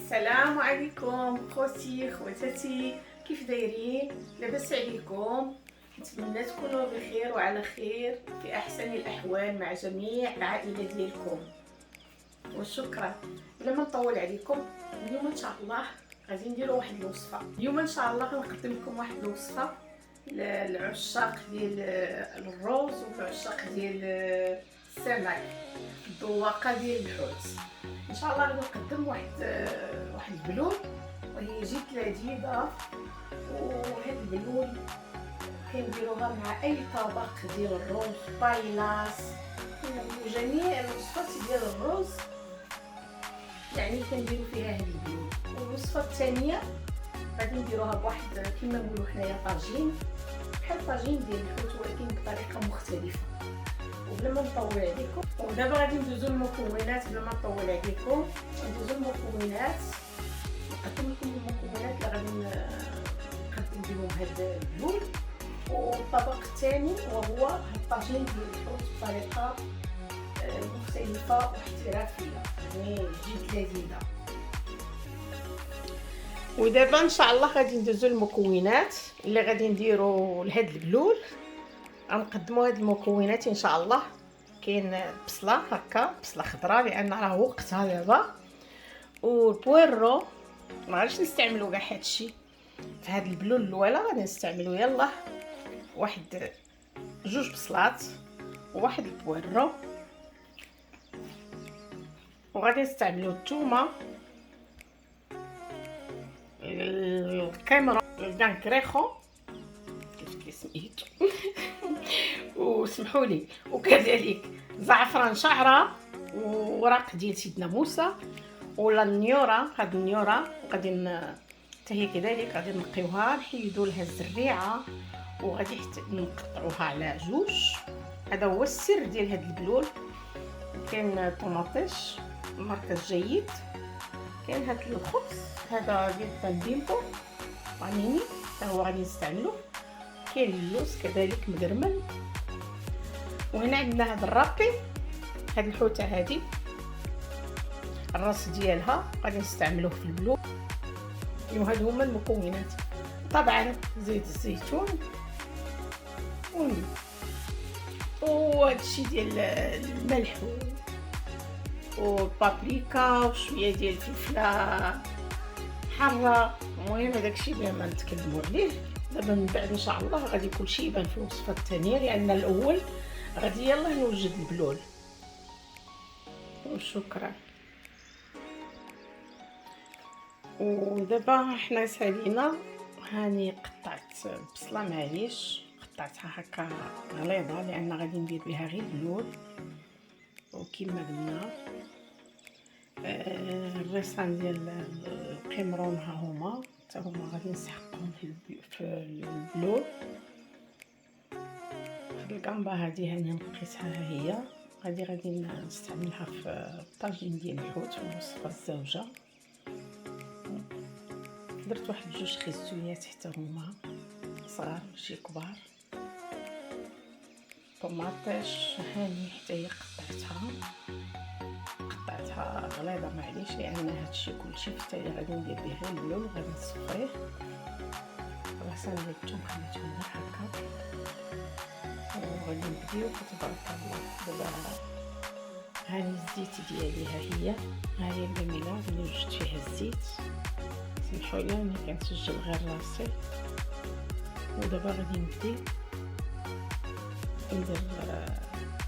السلام عليكم خوتي خواتاتي، كيف دايرين؟ لاباس عليكم؟ نتمنى تكونوا بخير وعلى خير في احسن الاحوال مع جميع العائله ديالكم، وشكرا. بلا ما نطول عليكم، اليوم ان شاء الله غادي نديروا واحد الوصفه. اليوم ان شاء الله غنقدم لكم واحد الوصفه للعشاق ديال الرز والعشاق ديال السمك، الذواقه ديال الحوت. ان شاء الله غادي نقدم واحد البلول وهي جد لذيذه. وهاد البلول كنديروها مع اي طبق ديال الرز، بايلاس وجميع الوصفات ديال الرز، يعني كنديرو فيها هاد البلول. والوصفه الثانيه غادي نديروها بواحد كما نقولوا حنايا طاجين، بحال طاجين ديال الحوت ولكن بطريقه مختلفه. وبلا ما نطول عليكم، ودابا غادي ندوزو المكونات. بلا ما نطول عليكم ندوزو المكونات، نقدم لكم المكونات اللي غادي نقدم بهم هاد البلول. والطبق الثاني وهو هاد الطاجين ديال الحوت بطريقه مختلفه واحترافيه، يعني جد لذيذه. ودابا ان شاء الله غادي ندوزو المكونات اللي غادي نديرو لهاد البلول. غنقدموا هاد المكونات ان شاء الله. كاين بصله هكا، بصله خضراء لان راه وقتها دابا، والبويرو ما غاديش نستعملوا كاع هادشي في هاد البلول الاولى. غادي نستعملوا يلا واحد جوج بصلات وواحد البويرو، وغادي نستعملوا الثومه، الكاميرا، الكانكريخو كيف سميتو وسمحوا لي، وكذلك زعفران شعره وورق ديال سيدنا موسى، ولا النيوره. هاد النيوره غادي حتى هي كذلك غادي نقيوها، نحيدوا لها الزريعه وغادي نقطعوها على جوج. هذا هو السر ديال هاد البلول. كاين طوماطيش مركز جيد، كاين هاد الخبز هذا ديال البيمبو بانيني حتى هو غادي نستعملوه، كاين اللوز كذلك مدرمل، وهنا عندنا هاد الرابي، هاد الحوته هادي الراس ديالها غادي نستعملوه في البلول. وهادو هما المكونات. طبعا زيت الزيتون وهادشي ديال الملح والبابريكا وشويه ديال الفلفله حاره. المهم هداكشي بلا ما نتكلموا عليه. دابا من بعد ان شاء الله غادي كلشي يبان في الوصفه الثانيه، لان الاول غادي يلا نوجد البلول. وشكرا. ودابا حنا سالينا، هاني قطعت البصله، معليش قطعتها هكا غليظه لان غادي ندير بها غير البلول. وكما قلنا الريسان ديال القمرون ها هما حتى هما غادي نسحقهم في البلول. هاد الكامبا هادي هاني نقيتها، هي غادي نستعملها في الطاجين ديال الحوت في الوصفه الزوجه. درت واحد جوج خيزويات حتى هما صغار ماشي كبار. طماطيش هاني حتى هي قطعتها غليظه، معليش لان هادشي كلشي حتى هي غادي ندير به غير البلول وغادي نصفيه. غسل الثوم خليتهم غير هكا، وغادي نبديو تبارك الله. دابا هاني الزيت ديالي ها هي الجميله اللي وجدت فيها الزيت، سمحوا لي انا كنسجل غير راسي. ودابا غادي ندير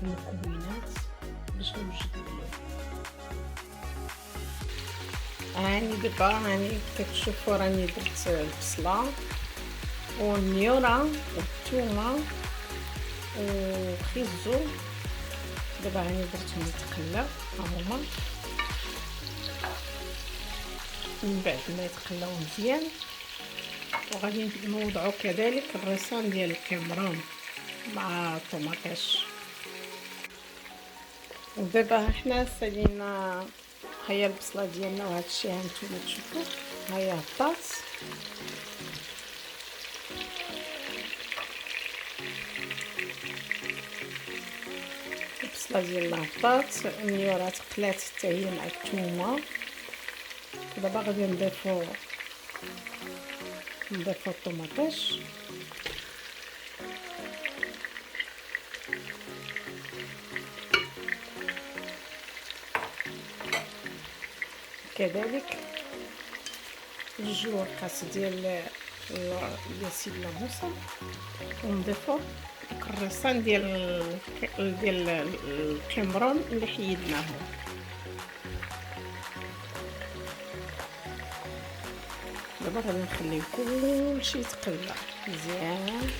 المكونات باش نوجد البلول. دابا كتشوفوا راني درت البصله والنيوره والثومه وخيزو. دابا درتهم يتقلاو ها هما. من بعد ما يتقلاو مزيان وغادي نوضعوا كذلك الريسان ديال الكامرون مع الطوماطيش. ودابا حنا سالينا، هيا البصله ديالنا وهادشي هانتوما تشوفوا، هيا هبطات. البصله ديالنا هبطات، النيورات قلات حتى هي مع الثومه دابا غادي نضيفو الطوماطيش، كذلك جوج ورقات ديال سيد لاموسه، ونضيفو الكريسان ديال الكمرون اللي حيدناهم. دابا غادي نخليو كلشي يتقلى مزيان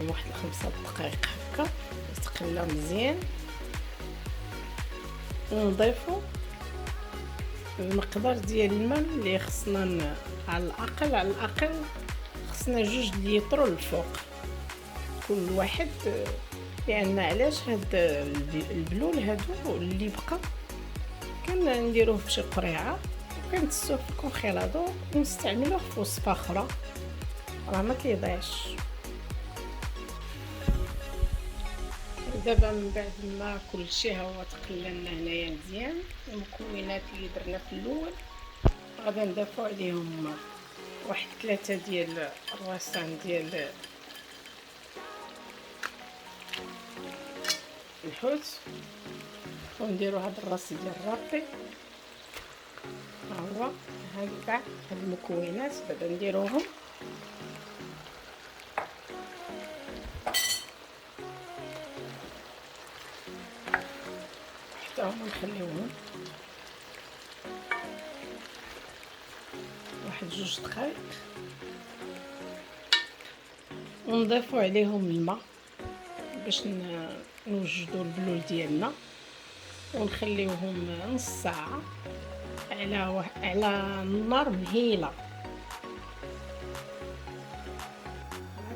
واحد 5 دقائق هكا، يتقلى مزيان. ونضيفو المقدار ديال الماء اللي خصنا على الاقل خصنا 2 لتر الفوق كل واحد، لان علاش هاد البلول هادو اللي بقى كنديروه بشي قريعه وكنتسوه في الكونغيلادور ونستعملوه في وصفه اخرى راه ما كيضيعش. دابا من بعد ما كلشي ها هو تقلى لنا هنايا مزيان، المكونات اللي درنا في الاول غادي نضيفو عليهم واحد 3 ديال الرواسان ديال الحوت، ونديرو هاد الراس ديال الرابي. ها هو هاد كاع هاد المكونات دابا نديروهم حتى هما نخليوهم واحد 2 دقائق، ونضيفو عليهم الماء باش نوجدوا البلول ديالنا، ونخليوهم نص ساعه على النار مهيله.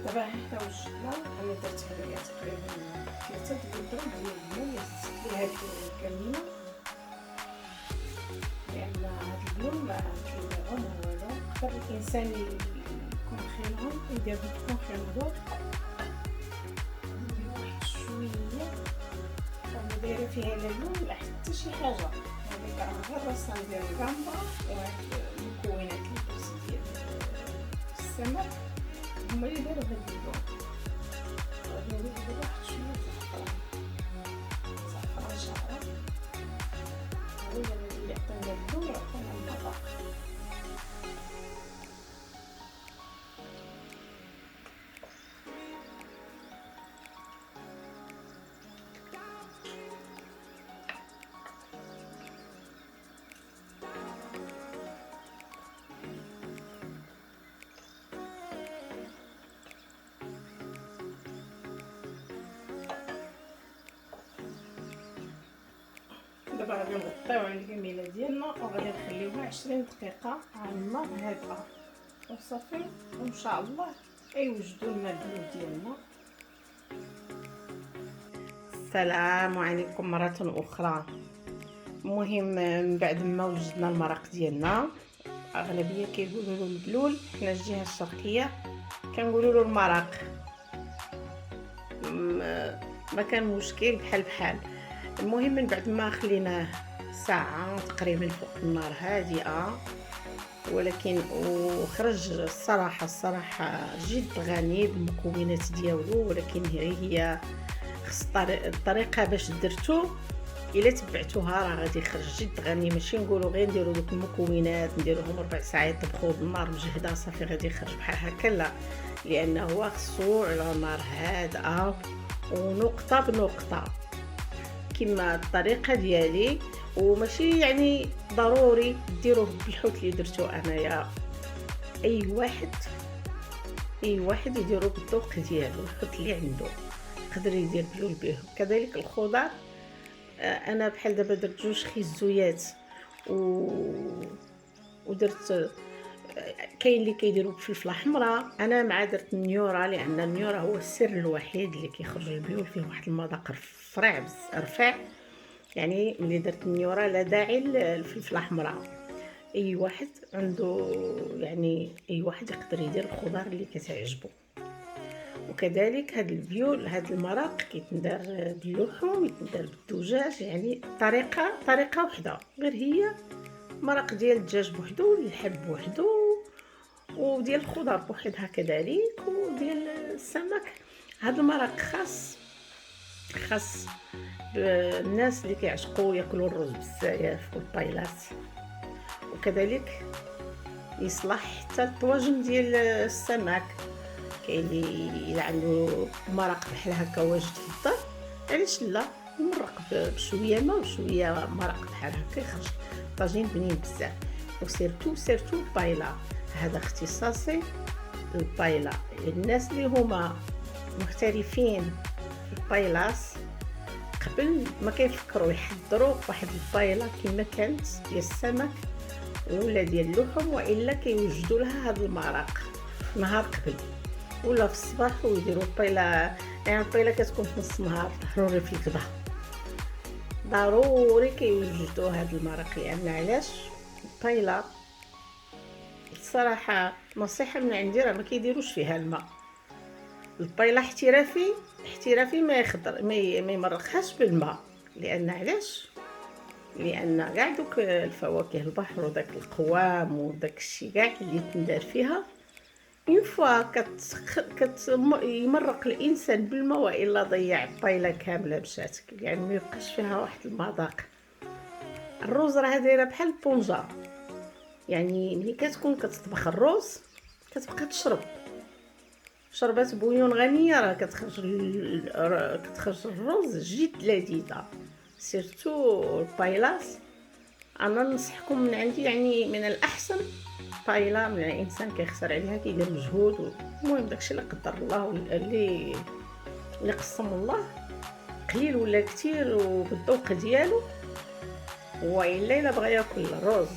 دابا حتى وجدنا، انا درت هنايا تقريبا 3 ديال الماء، زدت ليها الكميه لان هاد البلول ما كيضيعو ما والو، يقدر الانسان يكون خيرهم يدير الكونغيلادور. ندير واحد شويه انا دايره فيها لا لون لا حتى شي حاجه، هذيك راه غير الرسام ديال الكامبرا وهاد المكونات اللي درت ديال السمك هما اللي داروا هاد اللون. غادي ندير واحد شويه زعفران شعره، هو اللي يعطينا اللون ويعطينا المذاق. دابا غادي نغطيو على الكميله ديالنا وغادي نخليوها 20 دقيقه على النار هادئه وصافي، وان شاء الله يوجدوا لنا البلول ديالنا. السلام عليكم مره اخرى. المهم من بعد ما وجدنا المرق ديالنا، اغلبيه كيقولوا له البلول، حنا الجهه الشرقيه كنقولوا له المرق، ما كان مشكل بحال. المهم من بعد ما خليناه ساعه تقريبا فوق النار هادئه، ولكن وخرج الصراحه جد غني بالمكونات ديالو، ولكن هي خص الطريقه باش درتو الا تبعتوها راه غادي يخرج جد غني. ماشي نقولوا غير نديروا دوك المكونات نديروهم 4 ساعات يطبخوا بالنار مجهده صافي غادي يخرج بحال هكا، لا، لانه هو خصو على نار هادئه ونقطه بنقطه كما الطريقه ديالي، وماشي يعني ضروري ديروه بالحوت اللي درتو انايا. اي واحد يديرو بالذوق ديالو، الحوت اللي عنده يقدر يدير بلول به. كذلك الخضر، انا بحال دابا درت 2 خيزويات ودرت كاين اللي كيديروا بفلفله حمراء، انا مع درت النيوره، لان النيوره هو السر الوحيد اللي كيخرج البيول فيه واحد المذاق رفيع، يعني ملي درت النيوره لا داعي للفلفله حمراء. اي واحد عنده يعني اي واحد يقدر يدير الخضر اللي كتعجبو. وكذلك هاد البيول، هاد المرق كيتندار باللحوم، يتندار بالدجاج، يعني طريقه وحده غير هي مرق ديال الدجاج بوحدو، اللحم بوحدو، وديال الخضر بوحدها كذلك، وديال السمك. هذا المرق خاص الناس اللي كيعشقوا ياكلوا الرز بزاف والبايلات، وكذلك يصلح حتى الطواجن ديال السمك. كاين اللي عنده مرق بحال هكا واجد في الدار، علاش لا يمرق بشويه ما وشويه مرق بحال هكا، يخرج طاجين بنين بزاف. وسيرتو البايلا، هذا اختصاصي البايلا. الناس اللي هما محترفين في البايلاس قبل ما كيفكروا يحضروا واحد البايلا كما كانت ديال السمك ولا ديال اللحم، والا كيوجدوا لها هذا المرق نهار قبل ولا في الصباح ويديروا البايلا. يعني البايلا كتكون في نص النهار ضروري في الكدا، ضروري كيوجدوا هذا المرق. لان علاش البايلا الصراحه نصيحه من عندي راه ما كيديروش فيها الماء. البايلا احترافي ما يخضر ما يمرقهاش بالماء. لان علاش؟ لان كاع دوك الفواكه البحر وداك القوام وداك الشيء كاع اللي تندار فيها اون فوا يمرق الانسان بالماء، والا ضيع البايله كامله مشات، يعني ما يبقاش فيها واحد المذاق. الروز راه دايره بحال البونجا، يعني ملي كتكون كتطبخ الروز كتبقى تشرب شربات بويون غنيه، راه كتخرج الروز جد لذيذه. سيرتو البايلاس انا ننصحكم من عندي، يعني من الاحسن بايلا من الانسان كيخسر عليها كيدير مجهود. المهم داكشي اللي قدر الله اللي قسم الله، قليل ولا كثير وبالذوق ديالو. والا بغى ياكل الرز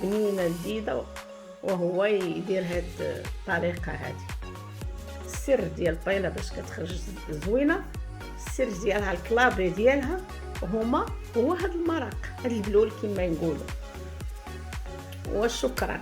بنينه لذيذه وهو يدير هاد الطريقه هذه. السر ديال البايلا باش كتخرج زوينه، السر ديالها الكلابي ديالها هو هاد المرق، هاد البلول كما نقولوا. وشكرا.